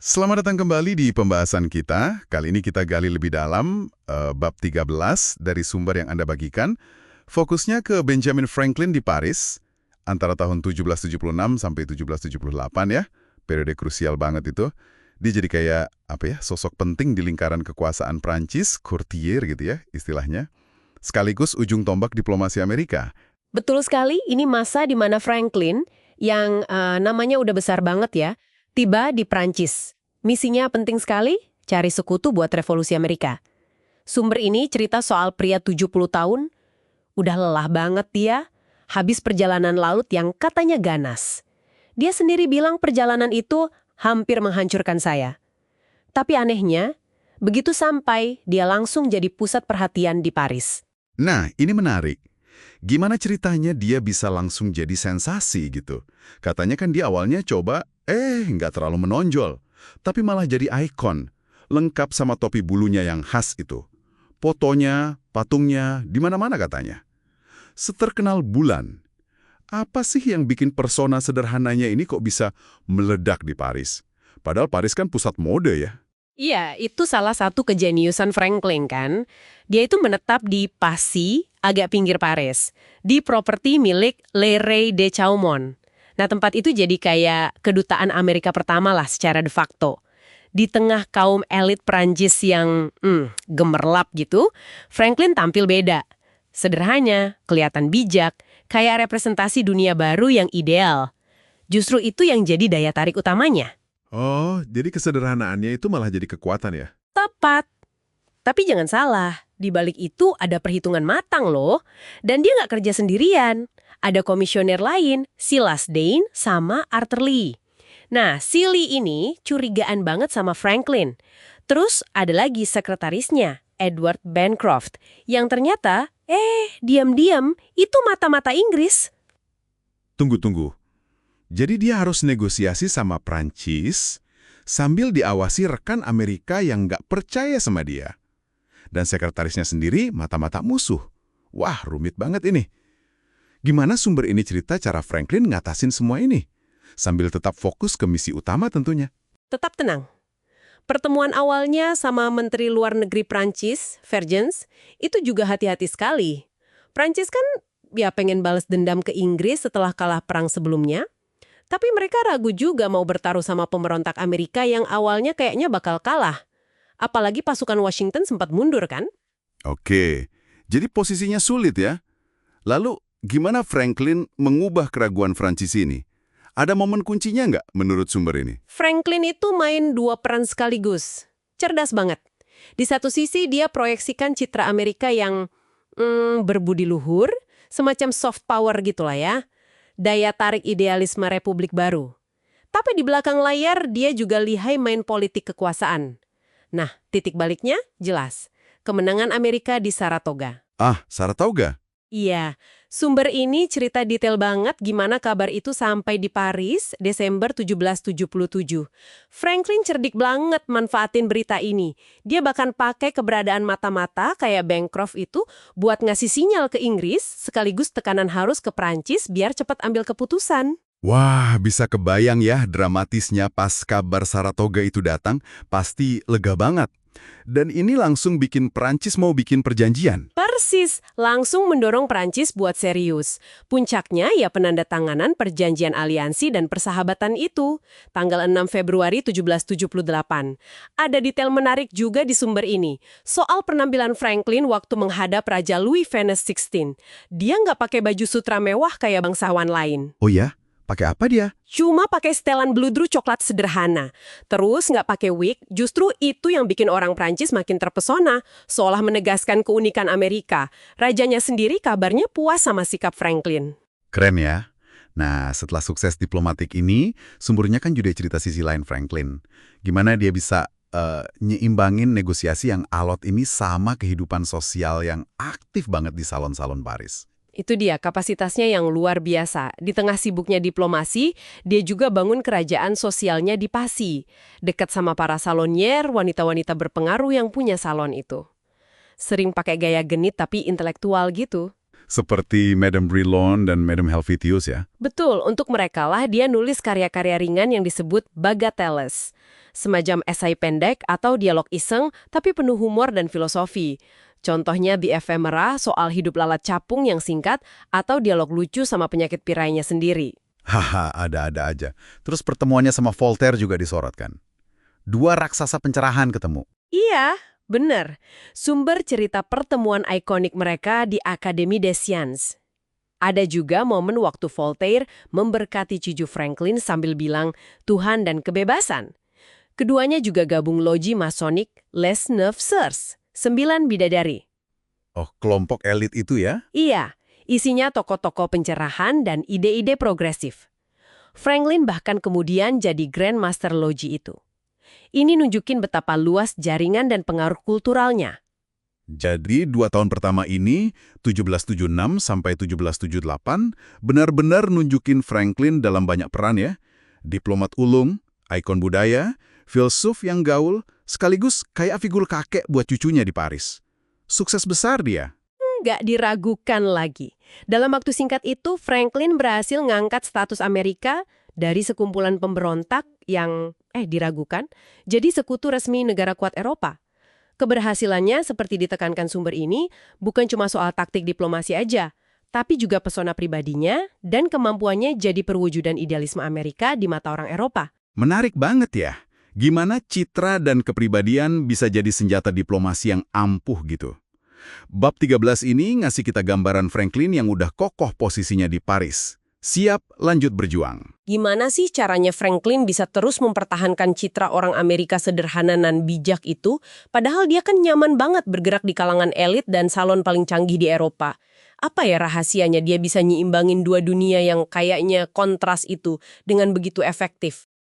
Selamat datang kembali di pembahasan kita. Kali ini kita gali lebih dalam bab 13 dari sumber yang Anda bagikan. Fokusnya ke Benjamin Franklin di Paris antara tahun 1776 sampai 1778 ya. Periode krusial banget itu. Dia jadi kayak sosok penting di lingkaran kekuasaan Prancis, courtier gitu ya istilahnya. Sekaligus ujung tombak diplomasi Amerika. Betul sekali, ini masa di mana Franklin, yang namanya udah besar banget ya, tiba di Prancis. Misinya penting sekali, cari sekutu buat revolusi Amerika. Sumber ini cerita soal pria 70 tahun, udah lelah banget dia, habis perjalanan laut yang katanya ganas. Dia sendiri bilang perjalanan itu hampir menghancurkan saya. Tapi anehnya, begitu sampai, dia langsung jadi pusat perhatian di Paris. Nah, ini menarik. Gimana ceritanya dia bisa langsung jadi sensasi gitu? Katanya kan dia awalnya coba, nggak terlalu menonjol. Tapi malah jadi ikon, lengkap sama topi bulunya yang khas itu. Fotonya, patungnya, di mana-mana katanya. Seterkenal bulan. Apa sih yang bikin persona sederhananya ini kok bisa meledak di Paris? Padahal Paris kan pusat mode ya. Iya, itu salah satu kejeniusan Franklin kan. Dia itu menetap di Passy, agak pinggir Paris, di properti milik Le Rey de Chaumont. Nah, tempat itu jadi kayak kedutaan Amerika pertama lah secara de facto. Di tengah kaum elit Prancis yang gemerlap gitu, Franklin tampil beda. Sederhana, kelihatan bijak, kayak representasi dunia baru yang ideal. Justru itu yang jadi daya tarik utamanya. Oh, jadi kesederhanaannya itu malah jadi kekuatan ya? Tepat. Tapi jangan salah, di balik itu ada perhitungan matang loh. Dan dia nggak kerja sendirian. Ada komisioner lain, Silas Dane sama Arthur Lee. Nah, si Lee ini curigaan banget sama Franklin. Terus ada lagi sekretarisnya, Edward Bancroft, yang ternyata, diam-diam itu mata-mata Inggris. Tunggu. Jadi dia harus negosiasi sama Prancis sambil diawasi rekan Amerika yang nggak percaya sama dia. Dan sekretarisnya sendiri mata-mata musuh. Wah, rumit banget ini. Gimana sumber ini cerita cara Franklin ngatasin semua ini? Sambil tetap fokus ke misi utama tentunya. Tetap tenang. Pertemuan awalnya sama Menteri Luar Negeri Prancis, Vergennes, itu juga hati-hati sekali. Prancis kan pengen balas dendam ke Inggris setelah kalah perang sebelumnya. Tapi mereka ragu juga mau bertaruh sama pemberontak Amerika yang awalnya kayaknya bakal kalah. Apalagi pasukan Washington sempat mundur kan? Oke, jadi posisinya sulit ya. Lalu, gimana Franklin mengubah keraguan Prancis ini? Ada momen kuncinya nggak menurut sumber ini? Franklin itu main dua peran sekaligus. Cerdas banget. Di satu sisi dia proyeksikan citra Amerika yang berbudi luhur, semacam soft power gitulah ya. Daya tarik idealisme Republik Baru. Tapi di belakang layar dia juga lihai main politik kekuasaan. Nah, titik baliknya jelas. Kemenangan Amerika di Saratoga. Ah, Saratoga? Iya, sumber ini cerita detail banget gimana kabar itu sampai di Paris, Desember 1777. Franklin cerdik banget manfaatin berita ini. Dia bahkan pakai keberadaan mata-mata kayak Bancroft itu buat ngasih sinyal ke Inggris, sekaligus tekanan harus ke Prancis biar cepat ambil keputusan. Wah, bisa kebayang ya dramatisnya pas kabar Saratoga itu datang, pasti lega banget. Dan ini langsung bikin Prancis mau bikin perjanjian. Persis, langsung mendorong Prancis buat serius. Puncaknya ya penandatanganan perjanjian aliansi dan persahabatan itu, tanggal 6 Februari 1778. Ada detail menarik juga di sumber ini, soal penampilan Franklin waktu menghadap Raja Louis Venus XVI. Dia nggak pakai baju sutra mewah kayak bangsawan lain. Oh ya? Pakai apa dia? Cuma pakai setelan bludru coklat sederhana. Terus nggak pakai wig, justru itu yang bikin orang Prancis makin terpesona, seolah menegaskan keunikan Amerika. Rajanya sendiri kabarnya puas sama sikap Franklin. Keren ya. Nah, setelah sukses diplomatik ini, sumbernya kan juga cerita sisi lain Franklin. Gimana dia bisa nyeimbangin negosiasi yang alot ini sama kehidupan sosial yang aktif banget di salon-salon Paris. Itu dia, kapasitasnya yang luar biasa. Di tengah sibuknya diplomasi, dia juga bangun kerajaan sosialnya di Passy. Dekat sama para salonier, wanita-wanita berpengaruh yang punya salon itu. Sering pakai gaya genit tapi intelektual gitu. Seperti Madame Brilon dan Madame Helvetius ya. Betul, untuk mereka lah dia nulis karya-karya ringan yang disebut bagatelles. Semacam esai pendek atau dialog iseng, tapi penuh humor dan filosofi. Contohnya The Ephemera soal hidup lalat capung yang singkat, atau dialog lucu sama penyakit pirainya sendiri. Haha, ada-ada aja. Terus pertemuannya sama Voltaire juga disorot kan? Dua raksasa pencerahan ketemu. Iya, benar. Sumber cerita pertemuan ikonik mereka di Académie des Sciences. Ada juga momen waktu Voltaire memberkati cucu Franklin sambil bilang, Tuhan dan kebebasan. Keduanya juga gabung loji masonik Les Neuf Sœurs, 9 bidadari. Oh, kelompok elit itu ya? Iya, isinya tokoh-tokoh pencerahan dan ide-ide progresif. Franklin bahkan kemudian jadi Grand Master Loji itu. Ini nunjukin betapa luas jaringan dan pengaruh kulturalnya. Jadi 2 tahun pertama ini, 1776 sampai 1778, benar-benar nunjukin Franklin dalam banyak peran ya. Diplomat ulung, ikon budaya, filsuf yang gaul, sekaligus kayak figur kakek buat cucunya di Paris. Sukses besar dia. Nggak diragukan lagi. Dalam waktu singkat itu, Franklin berhasil ngangkat status Amerika dari sekumpulan pemberontak yang diragukan, jadi sekutu resmi negara kuat Eropa. Keberhasilannya, seperti ditekankan sumber ini, bukan cuma soal taktik diplomasi aja, tapi juga pesona pribadinya dan kemampuannya jadi perwujudan idealisme Amerika di mata orang Eropa. Menarik banget ya. Gimana citra dan kepribadian bisa jadi senjata diplomasi yang ampuh gitu. Bab 13 ini ngasih kita gambaran Franklin yang udah kokoh posisinya di Paris. Siap lanjut berjuang. Gimana sih caranya Franklin bisa terus mempertahankan citra orang Amerika sederhana dan bijak itu, padahal dia kan nyaman banget bergerak di kalangan elit dan salon paling canggih di Eropa. Apa ya rahasianya dia bisa nyiimbangin dua dunia yang kayaknya kontras itu dengan begitu efektif?